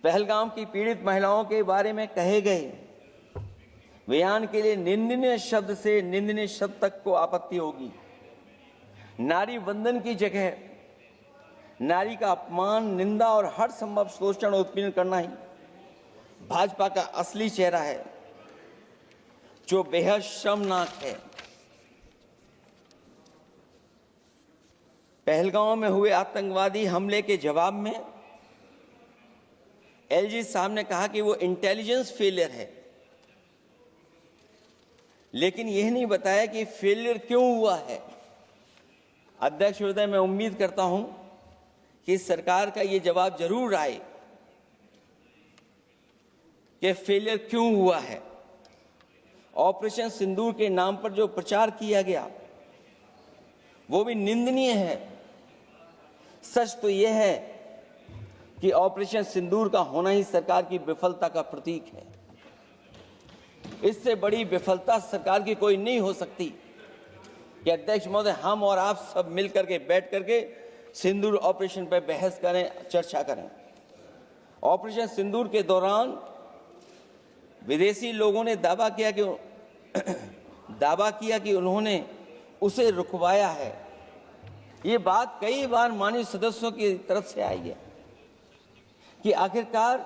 पहलगाम की पीड़ित महिलाओं के बारे में कहे गए बयान के लिए निंदनीय शब्द से निंदनीय शब्द तक को आपत्ति होगी। नारी वंदन की जगह नारी का अपमान, निंदा और हर संभव शोषण उत्पीड़न करना ही भाजपा का असली चेहरा है, जो बेहद शर्मनाक है। पहलगाम में हुए आतंकवादी हमले के जवाब में एलजी साहब ने कहा कि वो इंटेलिजेंस फेलियर है, लेकिन यह नहीं बताया कि फेलियर क्यों हुआ है। अध्यक्ष महोदय, मैं उम्मीद करता हूं कि सरकार का ये जवाब जरूर आए कि फेलियर क्यों हुआ है। ऑपरेशन सिंदूर के नाम पर जो प्रचार किया गया वो भी निंदनीय है। सच तो यह है कि ऑपरेशन सिंदूर का होना ही सरकार की विफलता का प्रतीक है। इससे बड़ी विफलता सरकार की कोई नहीं हो सकती कि अध्यक्ष महोदय, हम और आप सब मिलकर के बैठ करके सिंदूर ऑपरेशन पर बहस करें, चर्चा करें। ऑपरेशन सिंदूर के दौरान विदेशी लोगों ने दावा किया कि उन्होंने उसे रुकवाया है। ये बात कई बार माननीय सदस्यों की तरफ से आई है कि आखिरकार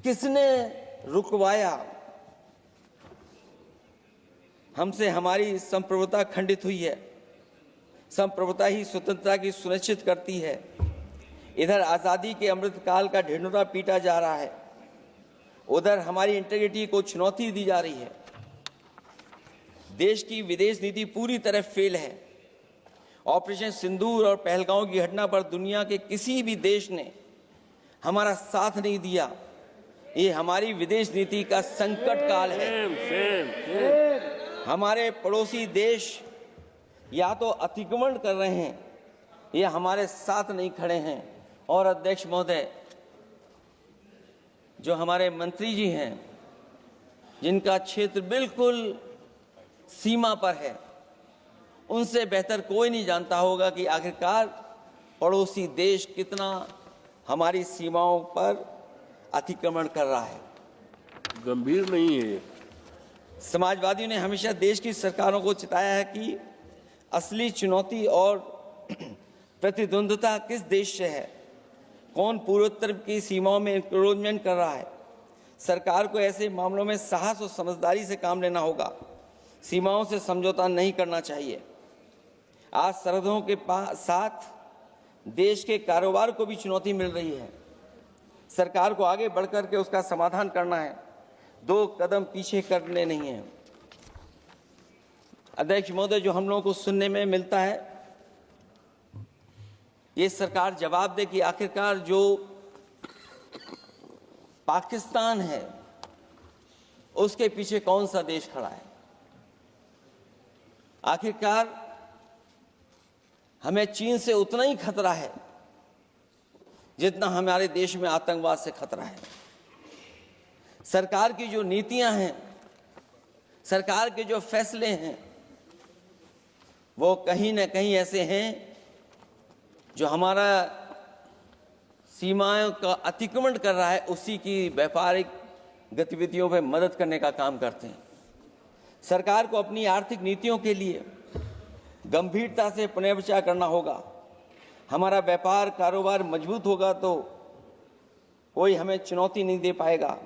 किसने रुकवाया। हमसे हमारी संप्रभुता खंडित हुई है। संप्रभुता ही स्वतंत्रता की सुनिश्चित करती है। इधर आजादी के अमृत काल का ढिंढोरा पीटा जा रहा है, उधर हमारी इंटीग्रिटी को चुनौती दी जा रही है। देश की विदेश नीति पूरी तरह फेल है। ऑपरेशन सिंदूर और पहलगाम की घटना पर दुनिया के किसी भी देश ने हमारा साथ नहीं दिया। ये हमारी विदेश नीति का संकट काल है। हमारे पड़ोसी देश या तो अतिक्रमण कर रहे हैं या हमारे साथ नहीं खड़े हैं। और अध्यक्ष महोदय, जो हमारे मंत्री जी हैं, जिनका क्षेत्र बिल्कुल सीमा पर है, उनसे बेहतर कोई नहीं जानता होगा कि आखिरकार पड़ोसी देश कितना हमारी सीमाओं पर अतिक्रमण कर रहा है। गंभीर नहीं है। समाजवादियों ने हमेशा देश की सरकारों को चिताया है कि असली चुनौती और प्रतिद्वंद्विता किस देश से है, कौन पूर्वोत्तर की सीमाओं में इंक्रोचमेंट कर रहा है। सरकार को ऐसे मामलों में साहस और समझदारी से काम लेना होगा। सीमाओं से समझौता नहीं करना चाहिए। आज सरहदों के साथ देश के कारोबार को भी चुनौती मिल रही है। सरकार को आगे बढ़कर के उसका समाधान करना है, दो कदम पीछे करने नहीं है। अध्यक्ष महोदय, जो हम लोगों को सुनने में मिलता है, ये सरकार जवाब दे कि आखिरकार जो पाकिस्तान है उसके पीछे कौन सा देश खड़ा है। आखिरकार हमें चीन से उतना ही खतरा है जितना हमारे देश में आतंकवाद से खतरा है। सरकार की जो नीतियां हैं, सरकार के जो फैसले हैं, वो कहीं ना कहीं ऐसे हैं जो हमारा सीमाओं का अतिक्रमण कर रहा है, उसी की व्यापारिक गतिविधियों में मदद करने का काम करते हैं। सरकार को अपनी आर्थिक नीतियों के लिए गंभीरता से पुनर्विचार करना होगा। हमारा व्यापार कारोबार मजबूत होगा तो कोई हमें चुनौती नहीं दे पाएगा।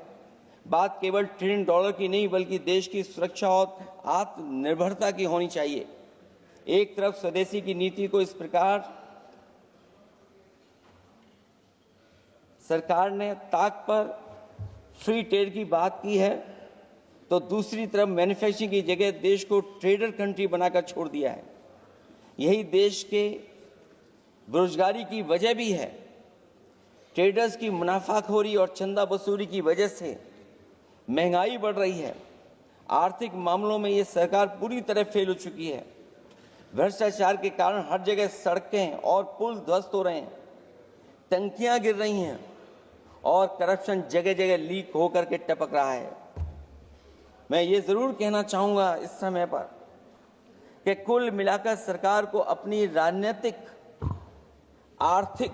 बात केवल $1 ट्रिलियन की नहीं, बल्कि देश की सुरक्षा और आत्मनिर्भरता की होनी चाहिए। एक तरफ स्वदेशी की नीति को इस प्रकार सरकार ने ताक पर फ्री ट्रेड की बात की है, तो दूसरी तरफ मैन्युफैक्चरिंग की जगह देश को ट्रेडर कंट्री बनाकर छोड़ दिया है। यही देश के बेरोजगारी की वजह भी है। ट्रेडर्स की मुनाफाखोरी और चंदा वसूली की वजह से महंगाई बढ़ रही है। आर्थिक मामलों में ये सरकार पूरी तरह फेल हो चुकी है। भ्रष्टाचार के कारण हर जगह सड़कें और पुल ध्वस्त हो रहे हैं, टंकियां गिर रही हैं और करप्शन जगह जगह लीक होकर के टपक रहा है। मैं ये जरूर कहना चाहूंगा इस समय पर कि कुल मिलाकर सरकार को अपनी राजनीतिक, आर्थिक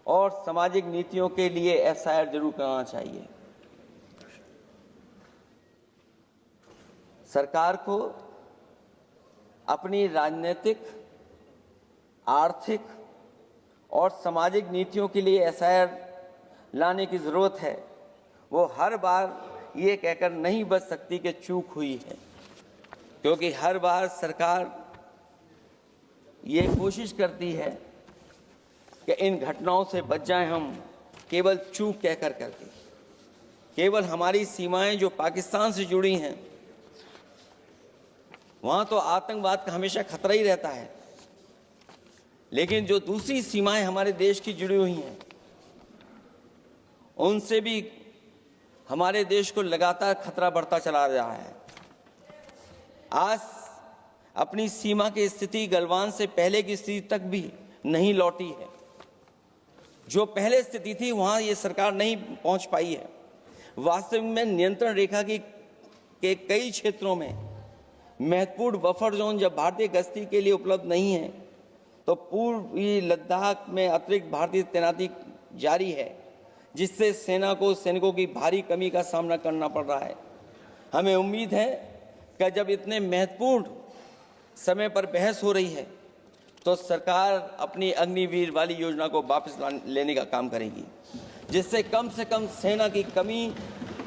और सामाजिक नीतियों के लिए एसआईआर जरूर कराना चाहिए। सरकार को अपनी राजनीतिक, आर्थिक और सामाजिक नीतियों के लिए एसआईआर लाने की जरूरत है। वो हर बार ये कहकर नहीं बच सकती कि चूक हुई है, क्योंकि हर बार सरकार ये कोशिश करती है कि इन घटनाओं से बच जाएं हम, केवल चूक कहकर करके। केवल हमारी सीमाएं जो पाकिस्तान से जुड़ी हैं, वहां तो आतंकवाद का हमेशा खतरा ही रहता है, लेकिन जो दूसरी सीमाएं हमारे देश की जुड़ी हुई हैं, उनसे भी हमारे देश को लगातार खतरा बढ़ता चला रहा है। आज अपनी सीमा की स्थिति गलवान से पहले की स्थिति तक भी नहीं लौटी है। जो पहले स्थिति थी वहां ये सरकार नहीं पहुंच पाई है। वास्तविक में नियंत्रण रेखा के कई क्षेत्रों में महत्वपूर्ण बफर जोन जब भारतीय गश्ती के लिए उपलब्ध नहीं है, तो पूर्वी लद्दाख में अतिरिक्त भारतीय तैनाती जारी है, जिससे सेना को सैनिकों की भारी कमी का सामना करना पड़ रहा है। हमें उम्मीद है कि जब इतने महत्वपूर्ण समय पर बहस हो रही है, तो सरकार अपनी अग्निवीर वाली योजना को वापस लेने का काम करेगी, जिससे कम से कम सेना की कमी,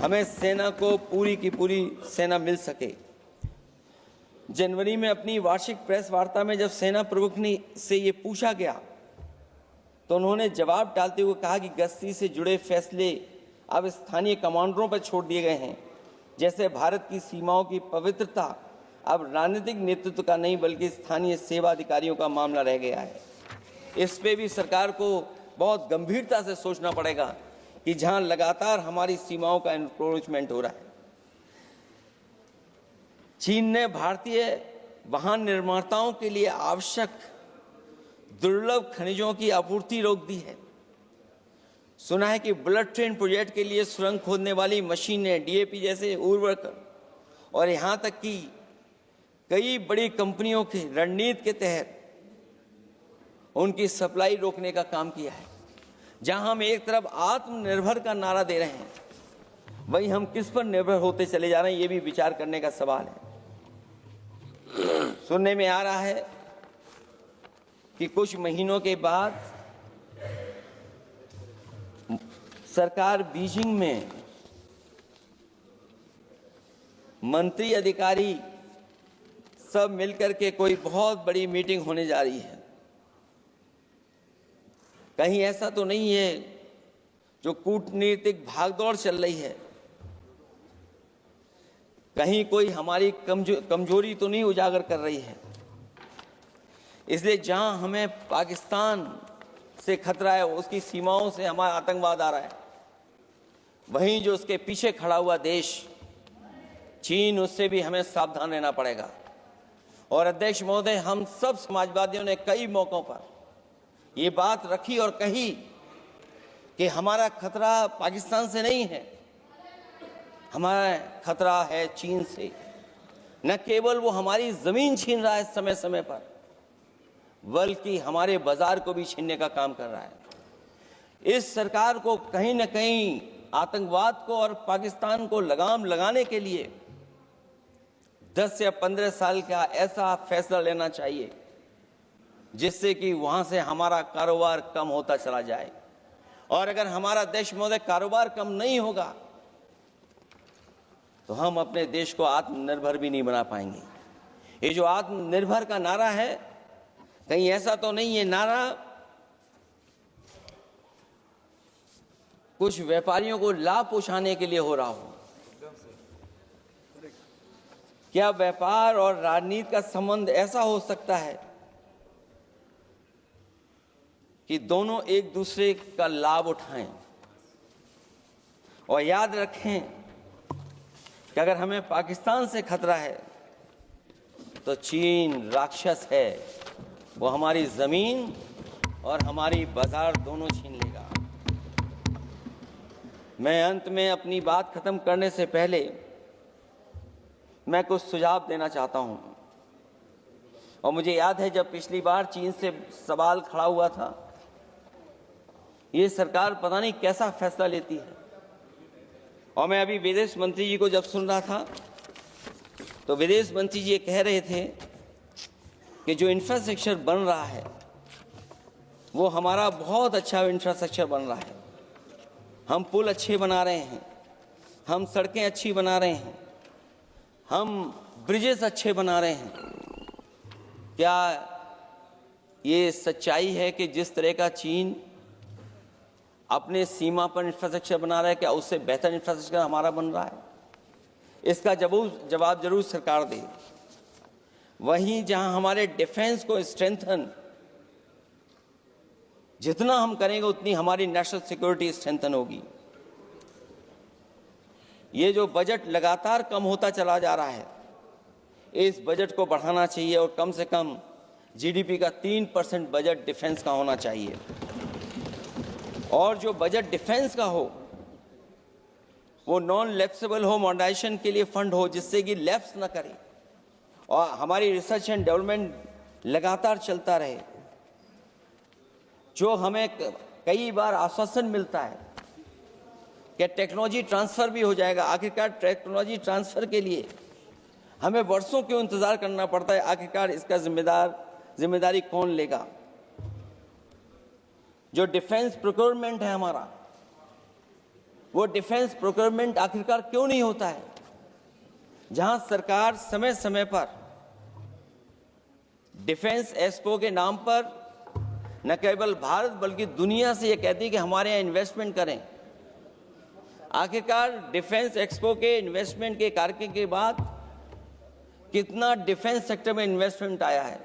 हमें सेना को पूरी की पूरी सेना मिल सके। जनवरी में अपनी वार्षिक प्रेस वार्ता में जब सेना प्रमुख ने से ये पूछा गया, तो उन्होंने जवाब डालते हुए कहा कि गश्ती से जुड़े फैसले अब स्थानीय कमांडरों पर छोड़ दिए गए हैं। जैसे भारत की सीमाओं की पवित्रता अब राजनीतिक नेतृत्व का नहीं, बल्कि स्थानीय सेवा अधिकारियों का मामला रह गया है। इस पे भी सरकार को बहुत गंभीरता से सोचना पड़ेगा कि जहां लगातार हमारी सीमाओं का एनक्रोचमेंट हो रहा है। चीन ने भारतीय वाहन निर्माताओं के लिए आवश्यक दुर्लभ खनिजों की आपूर्ति रोक दी है। सुना है कि बुलेट ट्रेन प्रोजेक्ट के लिए सुरंग खोदने वाली मशीनें, डीएपी जैसे उर्वरक और यहां तक कि कई बड़ी कंपनियों की रणनीति के तहत उनकी सप्लाई रोकने का काम किया है। जहां हम एक तरफ आत्मनिर्भर का नारा दे रहे हैं, वहीं हम किस पर निर्भर होते चले जा रहे हैं, ये भी विचार करने का सवाल है। सुनने में आ रहा है कि कुछ महीनों के बाद सरकार बीजिंग में मंत्री अधिकारी सब मिलकर के कोई बहुत बड़ी मीटिंग होने जा रही है। कहीं ऐसा तो नहीं है जो कूटनीतिक भागदौड़ चल रही है, कहीं कोई हमारी कमजोरी तो नहीं उजागर कर रही है। इसलिए जहां हमें पाकिस्तान से खतरा है, उसकी सीमाओं से हमारा आतंकवाद आ रहा है, वहीं जो उसके पीछे खड़ा हुआ देश चीन, उससे भी हमें सावधान रहना पड़ेगा। और अध्यक्ष महोदय, हम सब समाजवादियों ने कई मौकों पर ये बात रखी और कही कि हमारा खतरा पाकिस्तान से नहीं है, हमारा खतरा है चीन से। न केवल वो हमारी जमीन छीन रहा है समय समय पर, बल्कि हमारे बाजार को भी छीनने का काम कर रहा है। इस सरकार को कहीं न कहीं आतंकवाद को और पाकिस्तान को लगाम लगाने के लिए 10 या 15 साल का ऐसा फैसला लेना चाहिए जिससे कि वहां से हमारा कारोबार कम होता चला जाए। और अगर हमारा देश महोदय कारोबार कम नहीं होगा, तो हम अपने देश को आत्मनिर्भर भी नहीं बना पाएंगे। ये जो आत्मनिर्भर का नारा है, कहीं ऐसा तो नहीं है नारा कुछ व्यापारियों को लाभ पहुंचाने के लिए हो रहा हो? क्या व्यापार और राजनीति का संबंध ऐसा हो सकता है कि दोनों एक दूसरे का लाभ उठाएं? और याद रखें कि अगर हमें पाकिस्तान से खतरा है, तो चीन राक्षस है, वो हमारी जमीन और हमारी बाजार दोनों छीन लेगा। मैं अंत में अपनी बात खत्म करने से पहले मैं कुछ सुझाव देना चाहता हूं। और मुझे याद है जब पिछली बार चीन से सवाल खड़ा हुआ था, ये सरकार पता नहीं कैसा फैसला लेती है। और मैं अभी विदेश मंत्री जी को जब सुन रहा था तो विदेश मंत्री जी ये कह रहे थे कि जो इंफ्रास्ट्रक्चर बन रहा है वो हमारा बहुत अच्छा इंफ्रास्ट्रक्चर बन रहा है। हम पुल अच्छे बना रहे हैं, हम सड़कें अच्छी बना रहे हैं, हम ब्रिजेस अच्छे बना रहे हैं। क्या ये सच्चाई है कि जिस तरह का चीन अपने सीमा पर इंफ्रास्ट्रक्चर बना रहा है, क्या उससे बेहतर इंफ्रास्ट्रक्चर हमारा बन रहा है? इसका जवाब जरूर सरकार दे। वहीं जहां हमारे डिफेंस को स्ट्रेंथन जितना हम करेंगे उतनी हमारी नेशनल सिक्योरिटी स्ट्रेंथन होगी। ये जो बजट लगातार कम होता चला जा रहा है, इस बजट को बढ़ाना चाहिए और कम से कम जीडीपी का 3% बजट डिफेंस का होना चाहिए। और जो बजट डिफेंस का हो वो नॉन लैप्सेबल हो, मॉडर्नाइजेशन के लिए फंड हो जिससे कि लैप्स ना करे और हमारी रिसर्च एंड डेवलपमेंट लगातार चलता रहे। जो हमें कई बार आश्वासन मिलता है कि टेक्नोलॉजी ट्रांसफर भी हो जाएगा, आखिरकार टेक्नोलॉजी ट्रांसफर के लिए हमें वर्षों क्यों इंतजार करना पड़ता है? आखिरकार इसका जिम्मेदारी कौन लेगा? जो डिफेंस प्रोक्योरमेंट है हमारा, वो डिफेंस प्रोक्योरमेंट आखिरकार क्यों नहीं होता है? जहां सरकार समय समय पर डिफेंस एक्सपो के नाम पर न केवल भारत बल्कि दुनिया से ये कहती है कि हमारे यहाँ इन्वेस्टमेंट करें। आखिरकार डिफेंस एक्सपो के इन्वेस्टमेंट के कार्यक्रम के बाद कितना डिफेंस सेक्टर में इन्वेस्टमेंट आया है?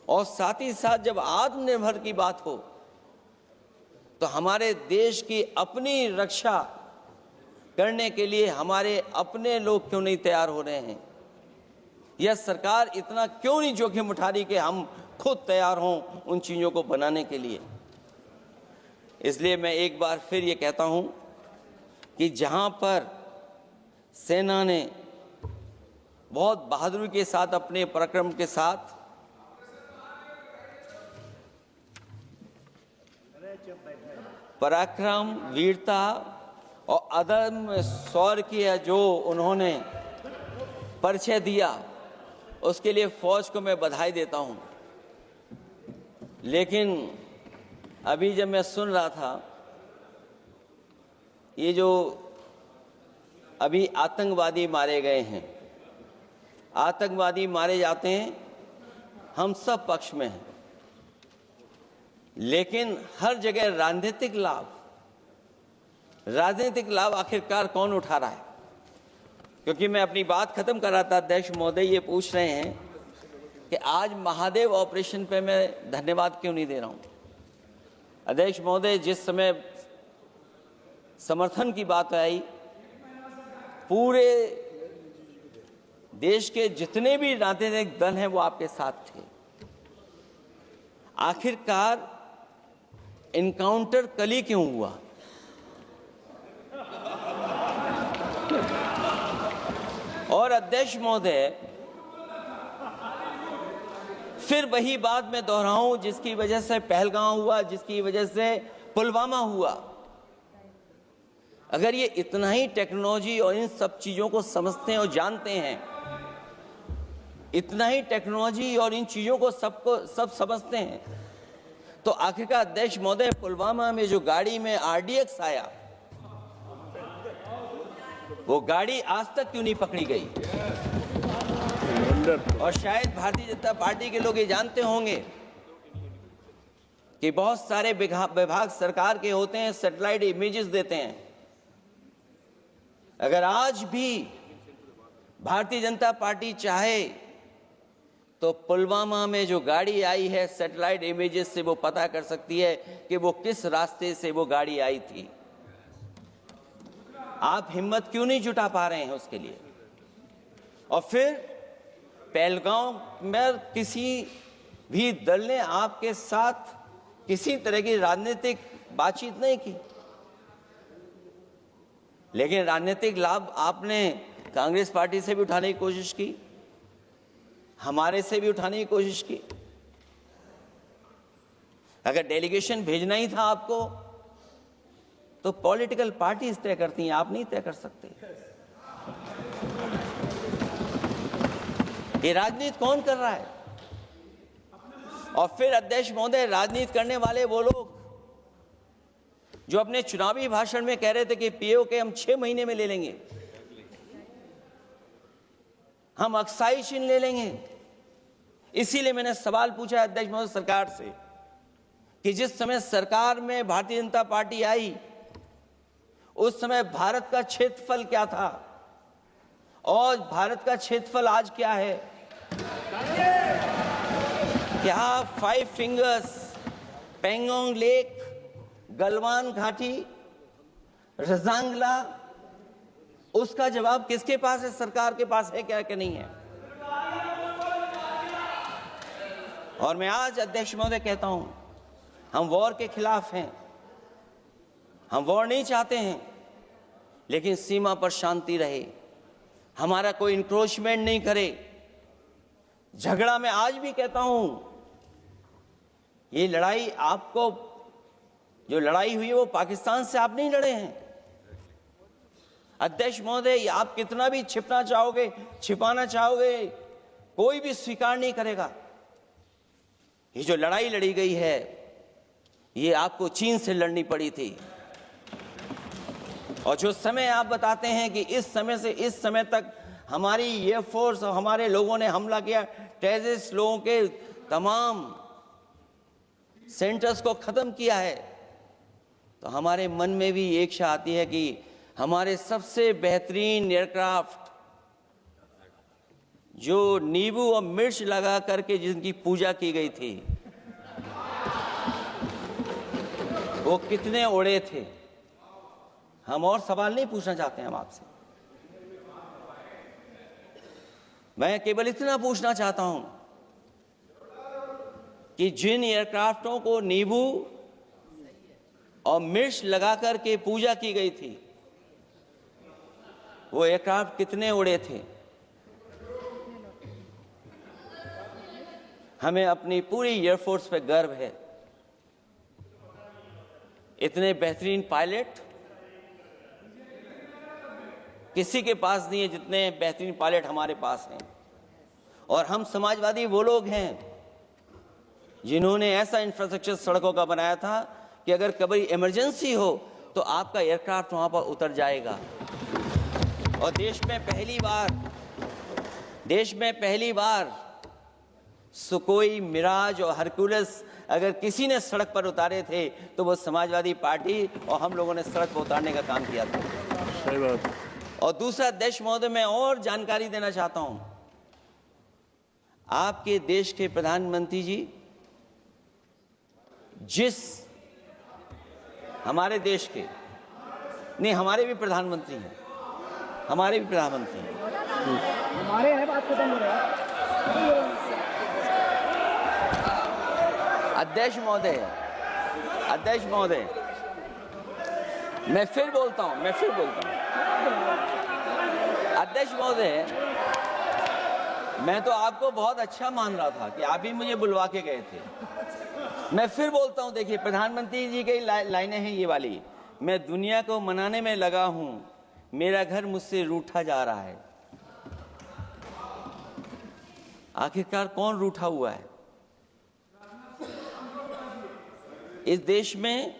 और साथ ही साथ जब आत्मनिर्भर की बात हो तो हमारे देश की अपनी रक्षा करने के लिए हमारे अपने लोग क्यों नहीं तैयार हो रहे हैं? यह सरकार इतना क्यों नहीं जोखिम उठा रही कि हम खुद तैयार हों उन चीज़ों को बनाने के लिए? इसलिए मैं एक बार फिर ये कहता हूं कि जहां पर सेना ने बहुत बहादुरी के साथ अपने पराक्रम के साथ पराक्रम, वीरता और अदम्य शौर्य की जो उन्होंने परिचय दिया, उसके लिए फौज को मैं बधाई देता हूं। लेकिन अभी जब मैं सुन रहा था ये जो अभी आतंकवादी मारे गए हैं, आतंकवादी मारे जाते हैं, हम सब पक्ष में हैं, लेकिन हर जगह राजनीतिक लाभ आखिरकार कौन उठा रहा है? क्योंकि मैं अपनी बात खत्म कर रहा था, अध्यक्ष महोदय ये पूछ रहे हैं कि आज महादेव ऑपरेशन पे मैं धन्यवाद क्यों नहीं दे रहा हूं? अध्यक्ष महोदय, जिस समय समर्थन की बात आई, पूरे देश के जितने भी राजनीतिक दल हैं वो आपके साथ थे। आखिरकार इनकाउंटर कल ही क्यों हुआ? और अध्यक्ष महोदय, फिर वही बात मैं दोहराऊं जिसकी वजह से पहलगांव हुआ, जिसकी वजह से पुलवामा हुआ। अगर ये इतना ही टेक्नोलॉजी और इन सब चीजों को समझते हैं और जानते हैं, इतना ही टेक्नोलॉजी और इन चीजों को सब समझते हैं, तो आखिरकार अध्यक्ष महोदय पुलवामा में जो गाड़ी में RDX आया, वो गाड़ी आज तक क्यों नहीं पकड़ी गई? और शायद भारतीय जनता पार्टी के लोग ये जानते होंगे कि बहुत सारे विभाग सरकार के होते हैं, सैटेलाइट इमेजेस देते हैं। अगर आज भी भारतीय जनता पार्टी चाहे तो पुलवामा में जो गाड़ी आई है, सैटेलाइट इमेजेस से वो पता कर सकती है कि वो किस रास्ते से वो गाड़ी आई थी। आप हिम्मत क्यों नहीं जुटा पा रहे हैं उसके लिए? और फिर पहलगांव में किसी भी दल ने आपके साथ किसी तरह की राजनीतिक बातचीत नहीं की, लेकिन राजनीतिक लाभ आपने कांग्रेस पार्टी से भी उठाने की कोशिश की, हमारे से भी उठाने की कोशिश की। अगर डेलीगेशन भेजना ही था आपको तो पॉलिटिकल पार्टीज तय करती हैं, आप नहीं तय कर सकते। ये राजनीति कौन कर रहा है? और फिर अध्यक्ष महोदय, राजनीति करने वाले वो लोग जो अपने चुनावी भाषण में कह रहे थे कि पीओके हम 6 महीने में ले लेंगे, हम अक्साई चिन्ह ले लेंगे। इसीलिए मैंने सवाल पूछा अध्यक्ष महोदय सरकार से कि जिस समय सरकार में भारतीय जनता पार्टी आई उस समय भारत का क्षेत्रफल क्या था और भारत का क्षेत्रफल आज क्या है? क्या 5 फिंगर्स, पेंगोंग लेक, गलवान घाटी, रजांगला, उसका जवाब किसके पास है? सरकार के पास है क्या कि नहीं है? और मैं आज अध्यक्ष महोदय कहता हूं, हम वॉर के खिलाफ हैं, हम वॉर नहीं चाहते हैं, लेकिन सीमा पर शांति रहे, हमारा कोई इंक्रोचमेंट नहीं करे। झगड़ा मैं आज भी कहता हूं, ये लड़ाई आपको, जो लड़ाई हुई है वो पाकिस्तान से आप नहीं लड़े हैं। अध्यक्ष महोदय, आप कितना भी छिपना चाहोगे, छिपाना चाहोगे, कोई भी स्वीकार नहीं करेगा। ये जो लड़ाई लड़ी गई है ये आपको चीन से लड़नी पड़ी थी। और जो समय आप बताते हैं कि इस समय से इस समय तक हमारी एयरफोर्स और हमारे लोगों ने हमला किया, टेररिस्ट लोगों के तमाम सेंटर्स को खत्म किया है, तो हमारे मन में भी एक इच्छा आती है कि हमारे सबसे बेहतरीन एयरक्राफ्ट जो नींबू और मिर्च लगा करके जिनकी पूजा की गई थी, वो कितने उड़े थे? हम और सवाल नहीं पूछना चाहते हैं हम आपसे, मैं केवल इतना पूछना चाहता हूं कि जिन एयरक्राफ्टों को नींबू और मिर्च लगाकर के पूजा की गई थी, वो एयरक्राफ्ट कितने उड़े थे? हमें अपनी पूरी एयरफोर्स पे गर्व है। इतने बेहतरीन पायलट किसी के पास नहीं है जितने बेहतरीन पायलट हमारे पास हैं। और हम समाजवादी वो लोग हैं जिन्होंने ऐसा इंफ्रास्ट्रक्चर सड़कों का बनाया था कि अगर कभी इमरजेंसी हो तो आपका एयरक्राफ्ट वहां पर उतर जाएगा। और देश में पहली बार सुकोई, मिराज और हरकुलस अगर किसी ने सड़क पर उतारे थे तो वो समाजवादी पार्टी और हम लोगों ने सड़क पर उतारने का काम किया था। सही बात। और दूसरा अध्यक्ष महोदय, मैं और जानकारी देना चाहता हूं, आपके देश के प्रधानमंत्री जी जिस हमारे देश के नहीं, हमारे भी प्रधानमंत्री हैं, हमारे हैं बात खत्म हो रहा है। अध्यक्ष महोदय, मैं फिर बोलता हूं अध्यक्ष महोदय, मैं तो आपको बहुत अच्छा मान रहा था कि आप ही मुझे बुलवा के गए थे। मैं फिर बोलता हूं, देखिए प्रधानमंत्री जी की लाइनें हैं ये वाली, मैं दुनिया को मनाने में लगा हूं, मेरा घर मुझसे रूठा जा रहा है। आखिरकार कौन रूठा हुआ है? इस देश में